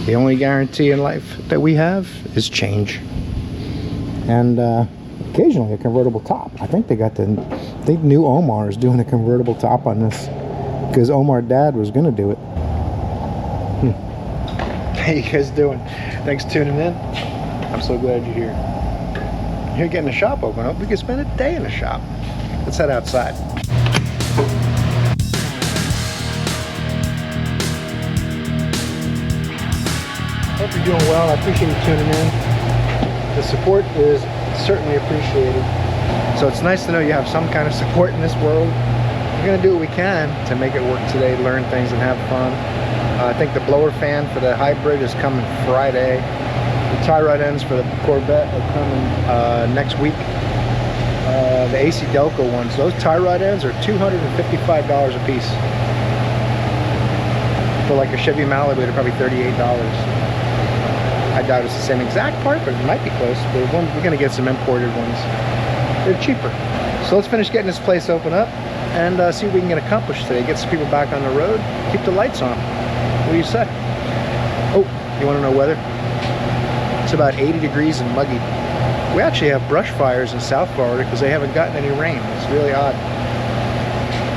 The only guarantee in life that we have is change. And occasionally a convertible top. I think I think new Omar is doing a convertible top on this, because Omar Dad was gonna do it. How you guys doing? Thanks for tuning in. I'm so glad you're here. You're getting the shop open up. We can spend a day in the shop. Let's head outside. Hope you're doing well. I appreciate you tuning in. The support is certainly appreciated. So it's nice to know you have some kind of support in this world. We're gonna do what we can to make it work today, learn things and have fun. I think the blower fan for the hybrid is coming Friday. The tie rod ends for the Corvette are coming next week. The AC Delco ones, those tie rod ends are $255 a piece. For like a Chevy Malibu, they're probably $38. I doubt it's the same exact part, but it might be close. But we're gonna get some imported ones. They're cheaper. So let's finish getting this place open up and see what we can get accomplished today. Get some people back on the road, keep the lights on. What do you say? Oh, you wanna know weather? It's about 80 degrees and muggy. We actually have brush fires in South Florida because they haven't gotten any rain. It's really odd.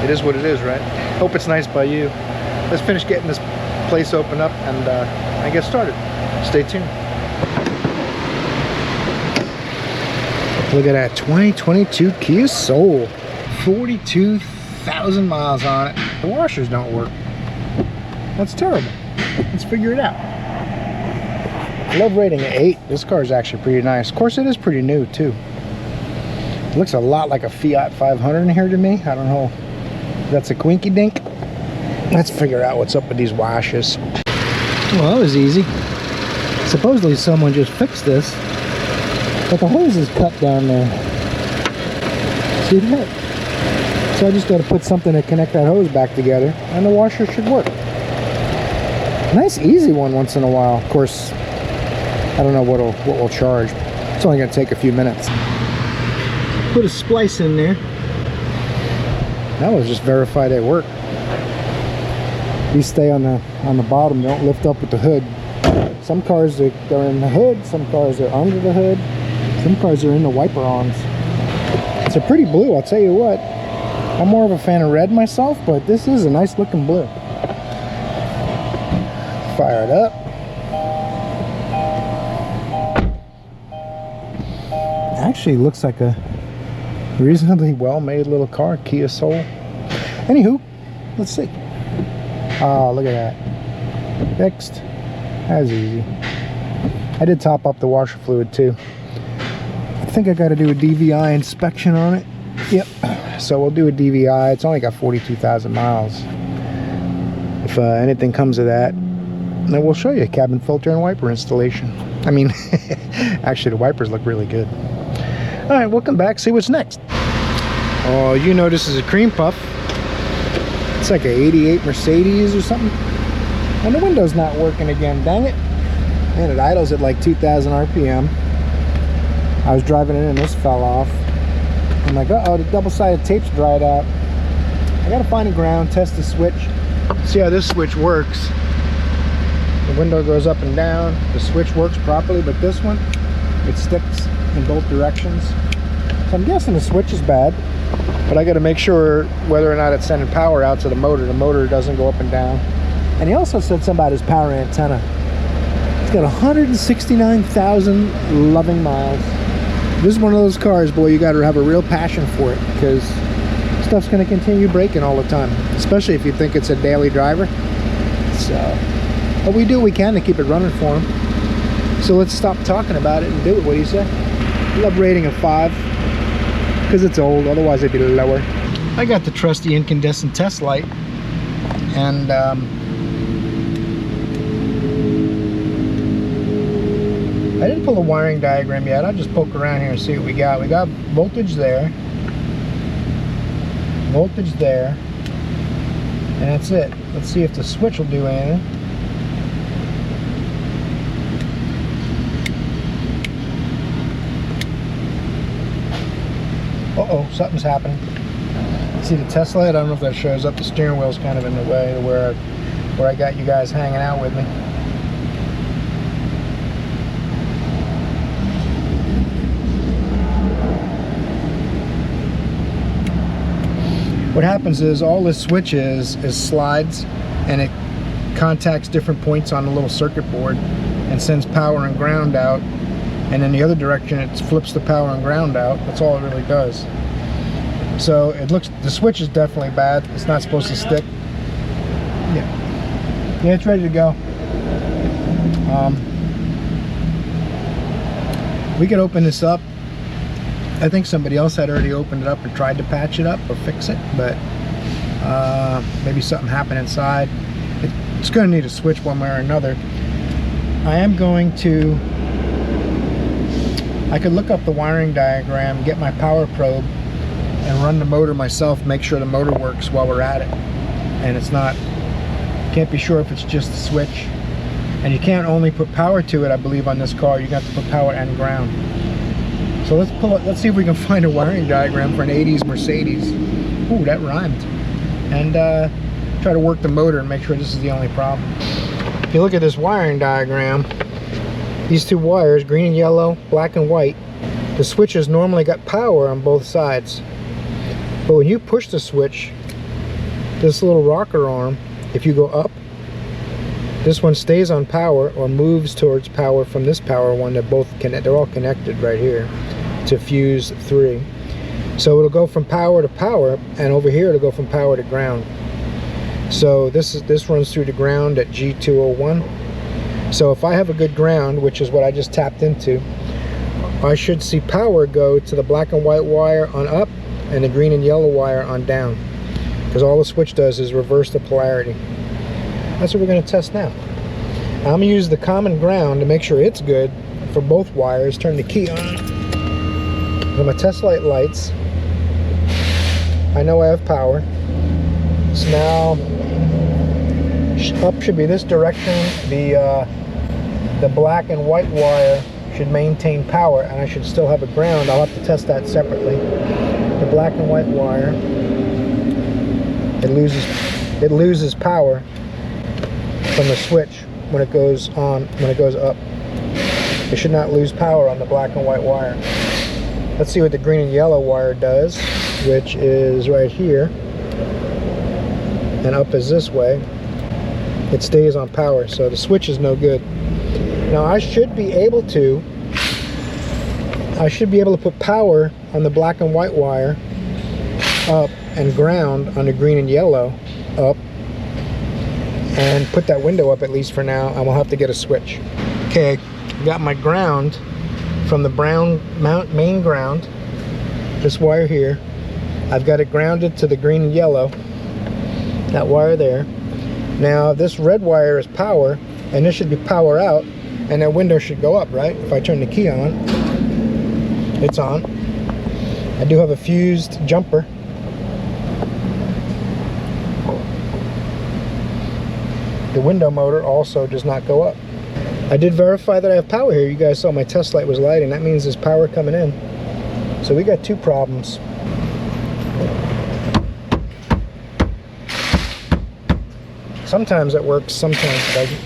It is what it is, right? Hope it's nice by you. Let's finish getting this place open up and get started. Stay tuned. Look at that 2022 Kia Soul. 42,000 miles on it. The washers don't work. That's terrible. Let's figure it out. Love rating at 8. This car is actually pretty nice. Of course, it is pretty new too. It looks a lot like a Fiat 500 in here to me. I don't know if that's a quinky dink. Let's figure out what's up with these washers. Well, that was easy. Supposedly someone just fixed this, but the hose is cut down there. See that? So I just got to put something to connect that hose back together, and the washer should work. Nice easy one once in a while. Of course, I don't know what we'll charge. It's only going to take a few minutes. Put a splice in there. That was just verified it worked. These stay on the bottom, don't lift up with the hood. Some cars they're in the hood, some cars are under the hood, some cars are in the wiper arms. It's a pretty blue, I'll tell you what. I'm more of a fan of red myself, but this is a nice looking blue. Fire it up. Actually looks like a reasonably well-made little car, Kia Soul. Anywho, let's see. Oh, look at that. Fixed. That was easy. I did top up the washer fluid too. I think I got to do a DVI inspection on it. Yep. So we'll do a DVI. It's only got 42,000 miles. If anything comes of that, then we'll show you a cabin filter and wiper installation. I mean, actually the wipers look really good. All right, welcome back. See what's next. Oh, you know this is a cream puff. It's like a 88 Mercedes or something. And the window's not working again, dang it. And it idles at like 2,000 RPM. I was driving in and this fell off. I'm like, uh-oh, the double-sided tape's dried out. I gotta find a ground, test the switch, see how this switch works. The window goes up and down, the switch works properly, but this one, it sticks in both directions. So I'm guessing the switch is bad, but I gotta make sure whether or not it's sending power out to the motor. The motor doesn't go up and down. And he also said something about his power antenna. It's got 169,000 loving miles. This is one of those cars, boy, you got to have a real passion for it, because stuff's going to continue breaking all the time, especially if you think it's a daily driver. So, but we do what we can to keep it running for him. So let's stop talking about it and do it. What do you say? Love rating of 5, because it's old, otherwise it'd be lower. I got the trusty incandescent test light, and I didn't pull a wiring diagram yet. I'll just poke around here and see what we got. We got voltage there, voltage there, and that's it. Let's see if the switch will do anything. Uh-oh, something's happening. See the test light? I don't know if that shows up. The steering wheel's kind of in the way to where I got you guys hanging out with me. what happens is all this switch is slides, and it contacts different points on the little circuit board and sends power and ground out, and in the other direction it flips the power and ground out. That's all it really does. So it looks, the switch is definitely bad. It's not supposed to stick. Yeah, it's ready to go. We could open this up. I think somebody else had already opened it up and tried to patch it up or fix it, but maybe something happened inside. It's going to need a switch one way or another. I am going to, I could look up the wiring diagram, get my power probe, and run the motor myself, make sure the motor works while we're at it. And it's not, can't be sure if it's just the switch. And you can't only put power to it, I believe, on this car. You got to put power and ground. So let's pull it. Let's see if we can find a wiring diagram for an 80s Mercedes. Ooh, that rhymed. And try to work the motor and make sure this is the only problem. If you look at this wiring diagram, these two wires, green and yellow, black and white, the switches normally got power on both sides. But when you push the switch, this little rocker arm, if you go up, this one stays on power or moves towards power from this power one. They're all connected right here to fuse 3. So it'll go from power to power, and over here it'll go from power to ground. So this runs through the ground at G201. So if I have a good ground, which is what I just tapped into, I should see power go to the black and white wire on up and the green and yellow wire on down, because all the switch does is reverse the polarity. That's what we're going to test now. I'm going to use the common ground to make sure it's good for both wires. Turn the key on. So my test light lights. I know I have power. So now up should be this direction. The black and white wire should maintain power, and I should still have a ground. I'll have to test that separately. The black and white wire, it loses power from the switch when it goes on, when it goes up. It should not lose power on the black and white wire. Let's see what the green and yellow wire does, which is right here, and up is this way. It stays on power, so the switch is no good. Now I should be able to put power on the black and white wire up and ground on the green and yellow up, and put that window up at least for now, and we'll have to get a switch. Okay, got my ground from the brown main ground, this wire here. I've got it grounded to the green and yellow, that wire there. Now this red wire is power, and this should be power out, and that window should go up, right? If I turn the key on, it's on. I do have a fused jumper. The window motor also does not go up. I did verify that I have power here. You guys saw my test light was lighting. That means there's power coming in. So we got two problems. Sometimes it works, sometimes it doesn't.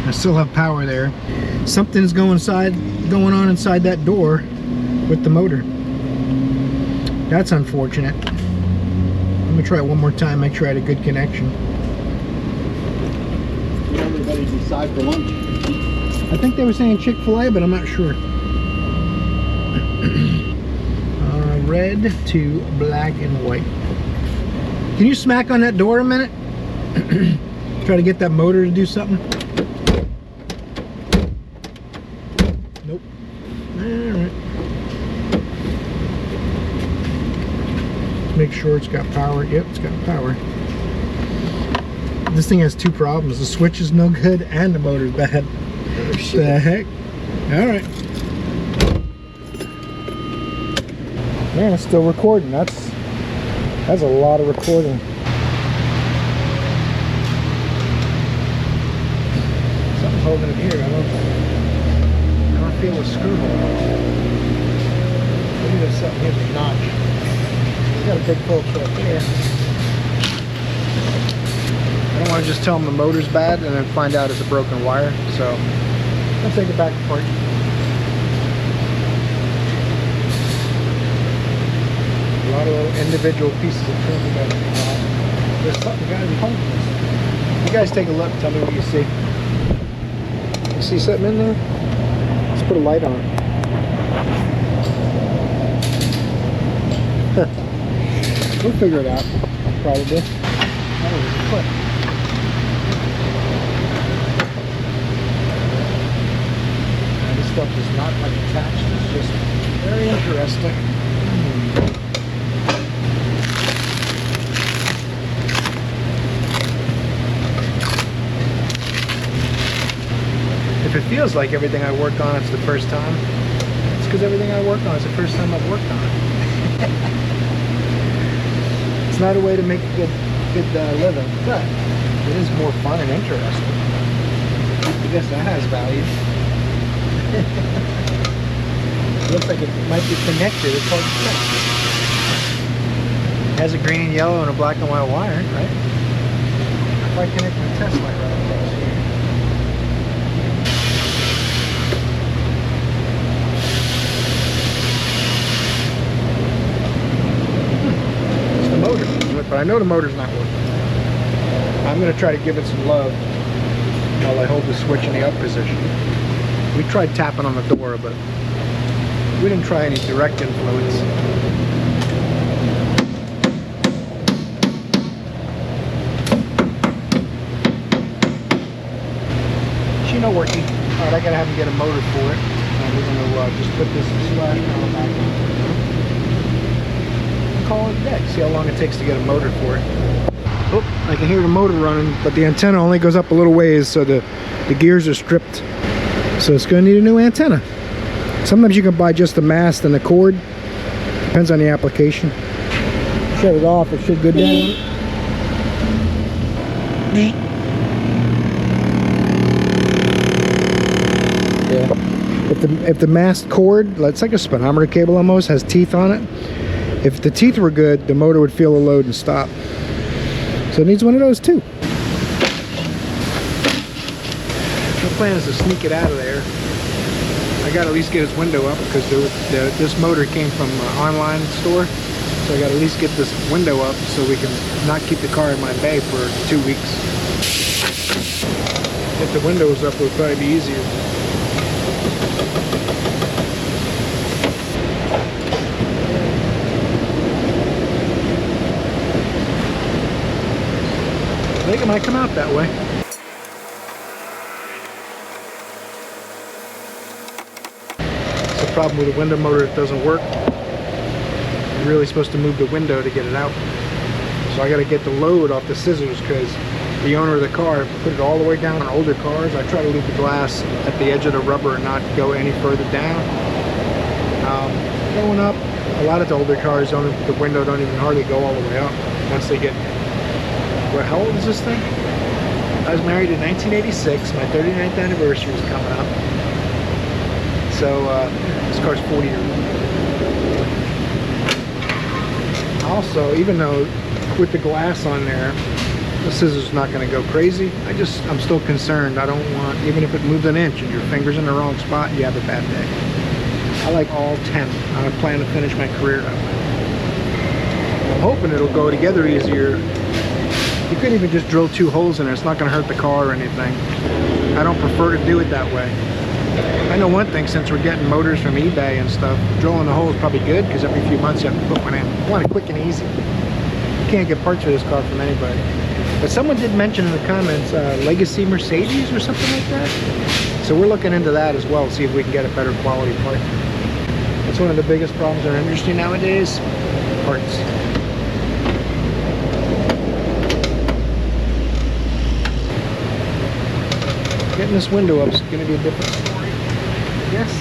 I still have power there. Something's going on inside that door with the motor. That's unfortunate. Let me try it one more time, make sure I had a good connection. Everybody's inside for lunch. I think they were saying Chick-fil-A, but I'm not sure. Red to black and white. Can you smack on that door a minute? Try to get that motor to do something. Nope. Alright. Make sure it's got power. Yep, it's got power. This thing has two problems. The switch is no good and the motor's bad. Oh, shit. The heck? Alright. Man, it's still recording. That's a lot of recording. Something's holding it here. I don't feel a screw hole. Maybe there's something here with a notch. It's got a big pull right there. I don't want to just tell them the motor's bad and then find out it's a broken wire, so I'll take it back apart. A lot of little individual pieces of trim we gotta take off. There's something gotta be holding this. You guys take a look, tell me what you see. You see something in there? Let's put a light on it. We'll figure it out, probably. Oh, there's a clip. This stuff is not like attached, it's just very interesting. If it feels like everything I work on it's the first time, it's because everything I work on is the first time I've worked on it. It's not a way to make a good living, but it is more fun and interesting. I guess that has value. It looks like it might be connected. It's hard to check. It has a green and yellow and a black and white wire, right? If I connect the test light right across here. It's the motor, but I know the motor's not working. I'm going to try to give it some love while I hold the switch in the up position. We tried tapping on the door, but we didn't try any direct influence. She not working. Alright, I gotta have him get a motor for it. And we're gonna just put this slash panel back on. Call it a day. See how long it takes to get a motor for it. Oh, I can hear the motor running, but the antenna only goes up a little ways, so the gears are stripped. So it's going to need a new antenna. Sometimes you can buy just the mast and the cord. Depends on the application. Shut it off, it should go down. Yeah. If the mast cord, it's like a speedometer cable almost, has teeth on it. If the teeth were good, the motor would feel the load and stop. So it needs one of those too. The plan is to sneak it out of there. I got to at least get his window up because this motor came from an online store. So I got to at least get this window up so we can not keep the car in my bay for 2 weeks. If the window was up, it would probably be easier. I think it might come out that way. It's the problem with the window motor, it doesn't work. You're really supposed to move the window to get it out. So I got to get the load off the scissors because the owner of the car put it all the way down on older cars. I try to leave the glass at the edge of the rubber and not go any further down. Going up, a lot of the older cars, the window don't even hardly go all the way up once they get... Well, how old is this thing? I was married in 1986. My 39th anniversary is coming up. So this car's 40 years old. Also, even though with the glass on there, the scissors not going to go crazy, I'm still concerned. I don't want, even if it moves an inch and your finger's in the wrong spot, you have a bad day. I like all 10. I plan to finish my career that way. I'm hoping it'll go together easier. You could even just drill 2 holes in it. It's not going to hurt the car or anything. I don't prefer to do it that way. I know one thing, since we're getting motors from eBay and stuff, drilling the hole is probably good because every few months you have to put one in. I want it quick and easy. You can't get parts for this car from anybody. But someone did mention in the comments Legacy Mercedes or something like that. So we're looking into that as well, see if we can get a better quality part. That's one of the biggest problems in our industry nowadays, parts. Getting this window up is going to be a different story, I guess.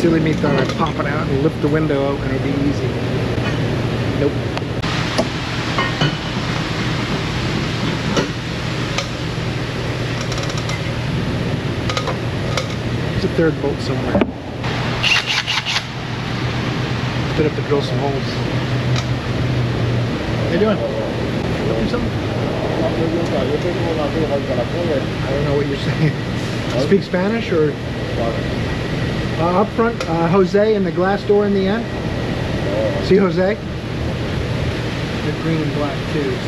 Silly me thought I'd pop it out and lift the window out and it'd be easy. Nope. There's a third bolt somewhere. Stood up to drill some holes. How you doing? Looking something? I don't know what you're saying. Speak Spanish or? Up front, Jose in the glass door in the end. See Jose? They're green and black too. So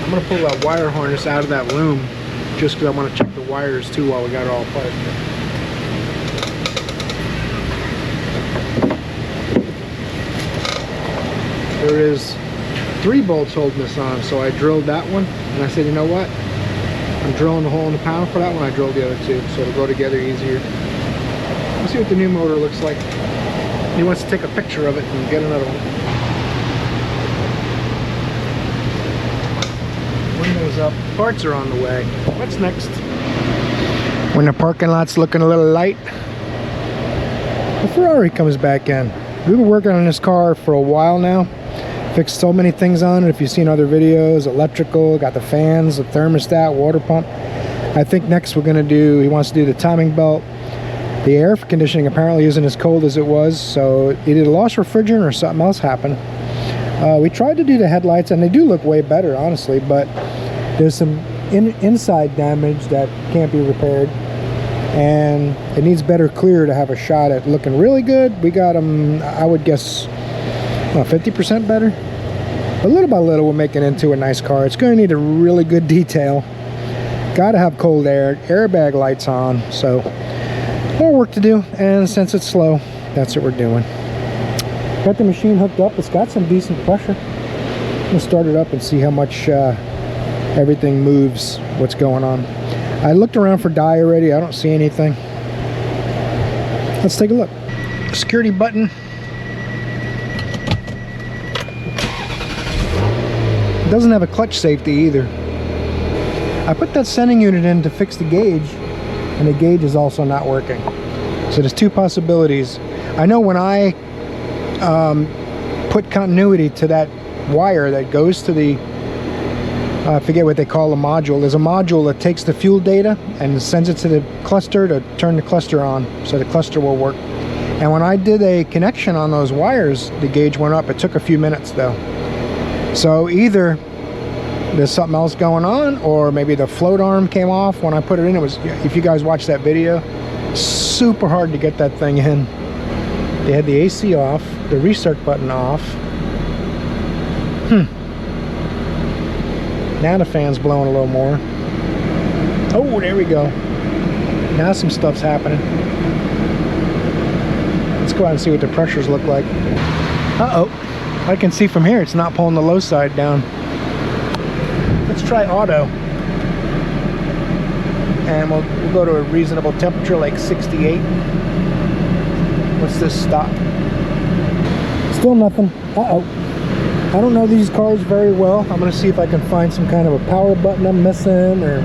I'm gonna pull that wire harness out of that loom just because I want to check the wires too while we got it all apart. There is 3 bolts holding this on, so I drilled that one and I said, you know what? I'm drilling the hole in the panel for that one. I drilled the other 2, so it'll go together easier. Let's see what the new motor looks like. He wants to take a picture of it and get another one. Windows up, parts are on the way. What's next? When the parking lot's looking a little light, the Ferrari comes back in. We've been working on this car for a while now. Fixed so many things on it. If you've seen other videos, electrical, got the fans, the thermostat, water pump. I think next we're gonna do, he wants to do the timing belt. The air conditioning apparently isn't as cold as it was, so either lost refrigerant or something else happened. We tried to do the headlights and they do look way better, honestly, but there's some inside damage that can't be repaired, and it needs better clear to have a shot at looking really good. We got them, I would guess, 50% better. But little by little we'll make it into a nice car. It's going to need a really good detail. Got to have cold air, airbag lights on, so more work to do, and since it's slow, that's what we're doing. Got the machine hooked up. It's got some decent pressure. I'm gonna start it up and see how much everything moves, what's going on. I looked around for dye already. I don't see anything. Let's take a look. Security button. It doesn't have a clutch safety either. I put that sending unit in to fix the gauge, and the gauge is also not working. So there's 2 possibilities. I know when I put continuity to that wire that goes to the, I forget what they call the module. There's a module that takes the fuel data and sends it to the cluster to turn the cluster on, so the cluster will work. And when I did a connection on those wires, the gauge went up. It took a few minutes though. So either there's something else going on, or maybe the float arm came off when I put it in. It was, if you guys watched that video, super hard to get that thing in. They had the AC off, the restart button off. Now the fan's blowing a little more. Oh, there we go. Now some stuff's happening. Let's go out and see what the pressures look like. Uh-oh. I can see from here it's not pulling the low side down. Let's try auto. And we'll go to a reasonable temperature, like 68. What's this stop? Still nothing. Uh-oh. I don't know these cars very well. I'm going to see if I can find some kind of a power button I'm missing, or...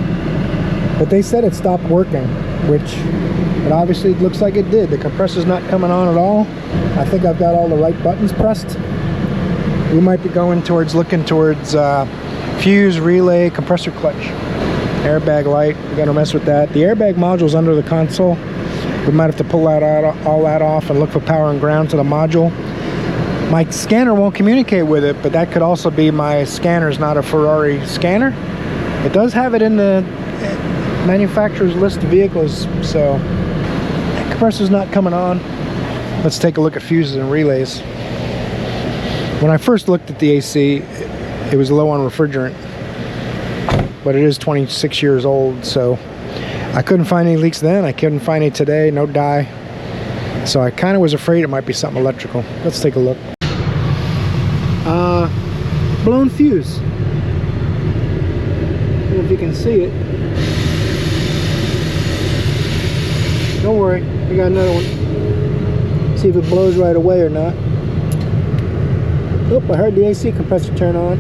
But they said it stopped working, which it obviously looks like it did. The compressor's not coming on at all. I think I've got all the right buttons pressed. We might be going towards, looking towards fuse, relay, compressor clutch. Airbag light, we got to mess with that. The airbag module's under the console. We might have to pull that out, all that off, and look for power and ground to the module. My scanner won't communicate with it, but that could also be my scanner's not a Ferrari scanner. It does have it in the manufacturer's list of vehicles, so the compressor's not coming on. Let's take a look at fuses and relays. When I first looked at the AC, it was low on refrigerant, but it is 26 years old, so I couldn't find any leaks then. I couldn't find any today, no dye. So I kind of was afraid it might be something electrical. Let's take a look. Blown fuse. I don't know if you can see it. Don't worry, we got another one. See if it blows right away or not. Oh, I heard the AC compressor turn on.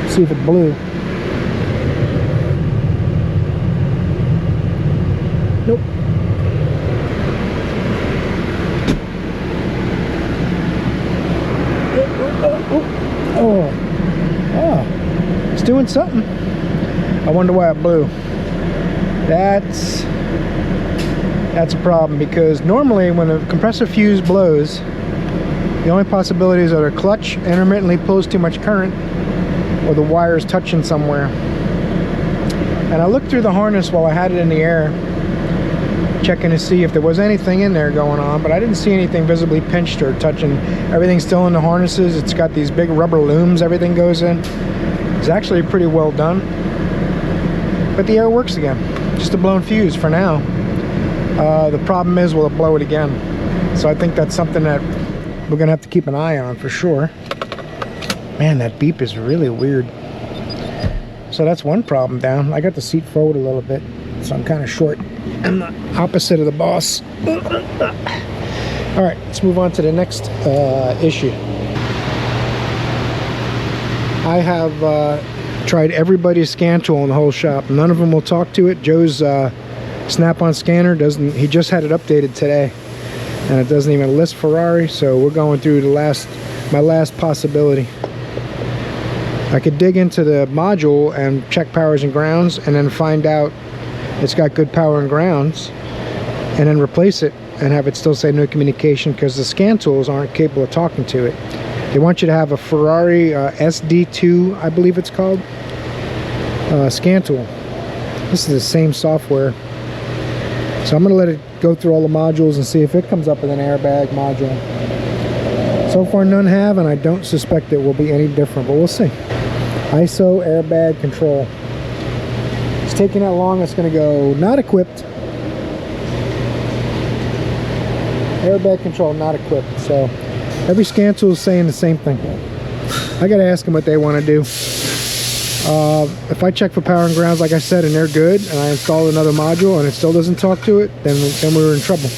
See if it blew. Nope. Oh, it's doing something. I wonder why it blew. That's a problem, because normally when a compressor fuse blows, the only possibilities are the clutch intermittently pulls too much current, or the wire's touching somewhere. And I looked through the harness while I had it in the air, checking to see if there was anything in there going on, but I didn't see anything visibly pinched or touching. Everything's still in the harnesses. It's got these big rubber looms everything goes in. It's actually pretty well done. But the air works again. Just a blown fuse for now. The problem is, will it blow it again? So I think that's something that we're gonna have to keep an eye on for sure. Man, that beep is really weird. So that's one problem down. I got the seat forward a little bit, so I'm kind of short. I'm the opposite of the boss. All right, let's move on to the next issue. I have tried everybody's scan tool in the whole shop. None of them will talk to it. Joe's snap-on scanner doesn't. He just had it updated today, and it doesn't even list Ferrari. So we're going through my last possibility. I could dig into the module and check powers and grounds, and then find out it's got good power and grounds, and then replace it and have it still say no communication, because the scan tools aren't capable of talking to it. They want you to have a Ferrari SD2, I believe it's called, scan tool. This is the same software. So I'm going to let it go through all the modules and see if it comes up with an airbag module. So far none have, and I don't suspect it will be any different, but we'll see. ISO airbag control. It's taking that long. It's going to go not equipped. Airbag control not equipped. So every scan tool is saying the same thing. I got to ask them what they want to do. If I check for power and grounds, like I said, and they're good, and I install another module and it still doesn't talk to it, then we're in trouble.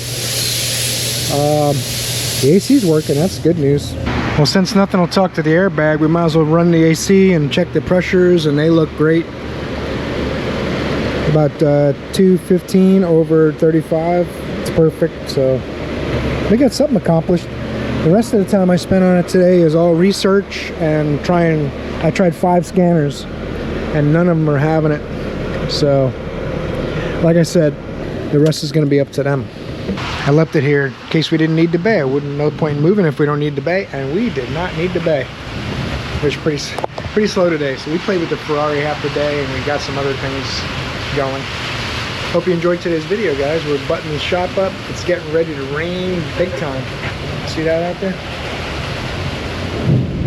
The AC's working. That's good news. Well, since nothing will talk to the airbag, we might as well run the AC and check the pressures, and they look great. About 215 over 35. It's perfect. So we got something accomplished. The rest of the time I spent on it today is all research and I tried 5 scanners and none of them are having it. So like I said, the rest is going to be up to them. I left it here in case we didn't need the bay. I wouldn't, no point in moving if we don't need the bay, and we did not need the bay. It was pretty slow today, so we played with the Ferrari half the day and we got some other things going. Hope you enjoyed today's video, guys. We're buttoning the shop up. It's getting ready to rain big time. See that out there?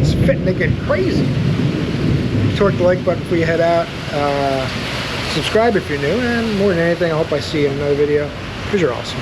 It's fitting to get crazy. Torque the like button before you head out. Subscribe if you're new, and more than anything, I hope I see you in another video, because you're awesome.